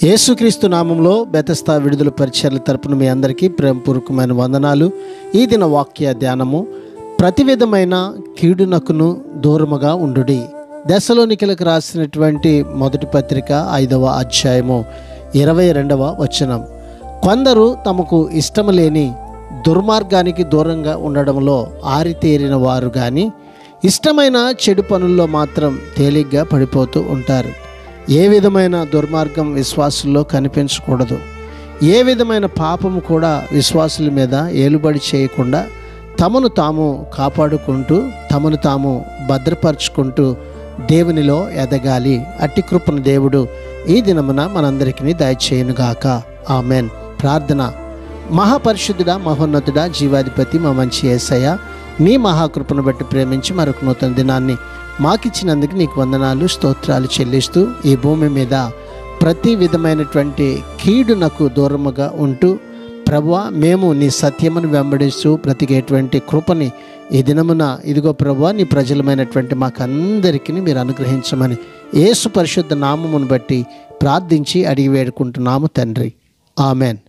యేసుక్రీస్తు నామంలో బెతస్తా విడుదల పరిచర్ల తరపున మీ అందరికీ ప్రేమపూర్వకమైన వందనాలు. ఈ దిన వాక్య ధ్యానము, ప్రతి విధమైన కీడునకును దూరముగా ఉండుడి. దశలోనికలకు రాసినటువంటి మొదటి పత్రిక 5వ అధ్యాయము 22వ వచనం. కొందరు తమకు ఇష్టము లేని దుర్మార్గానికి దూరంగా ఉండడంలో ఆరితేరిన వారు కానీ ఇష్టమైన చెడు పనుల్లో మాత్రం తేలిగ్గా పడిపోతూ ఉంటారు. ఏ విధమైన దుర్మార్గం విశ్వాసుల్లో కనిపించకూడదు. ఏ విధమైన పాపము కూడా విశ్వాసుల మీద ఏలుబడి చేయకుండా తమను తాము కాపాడుకుంటూ తమను తాము భద్రపరుచుకుంటూ దేవునిలో ఎదగాలి. అట్టి కృపను దేవుడు ఈ దినమున మనందరికీ దయచేయునుగాక. ఆమెన్. ప్రార్థన. మహాపరిశుద్ధుడా, మహోన్నతుడా, జీవాధిపతి, మా మంచి యేసయ్య, నీ మహాకృపను బట్టి ప్రేమించి మరొక నూతన దినాన్ని మాకిచ్చినందుకు నీకు వందనాలు, స్తోత్రాలు చెల్లిస్తూ ఈ భూమి మీద ప్రతి విధమైనటువంటి కీడునకు దూరముగా ఉంటూ ప్రభువా, మేము నీ సత్యమును వెంబడిస్తూ బ్రతికేటువంటి కృపని ఈ దినమున ఇదిగో ప్రభువా, నీ ప్రజలమైనటువంటి మాకందరికీ మీరు అనుగ్రహించమని యేసు పరిశుద్ధ నామమును బట్టి ప్రార్థించి అడిగి వేడుకుంటున్నాము తండ్రి. ఆమెన్.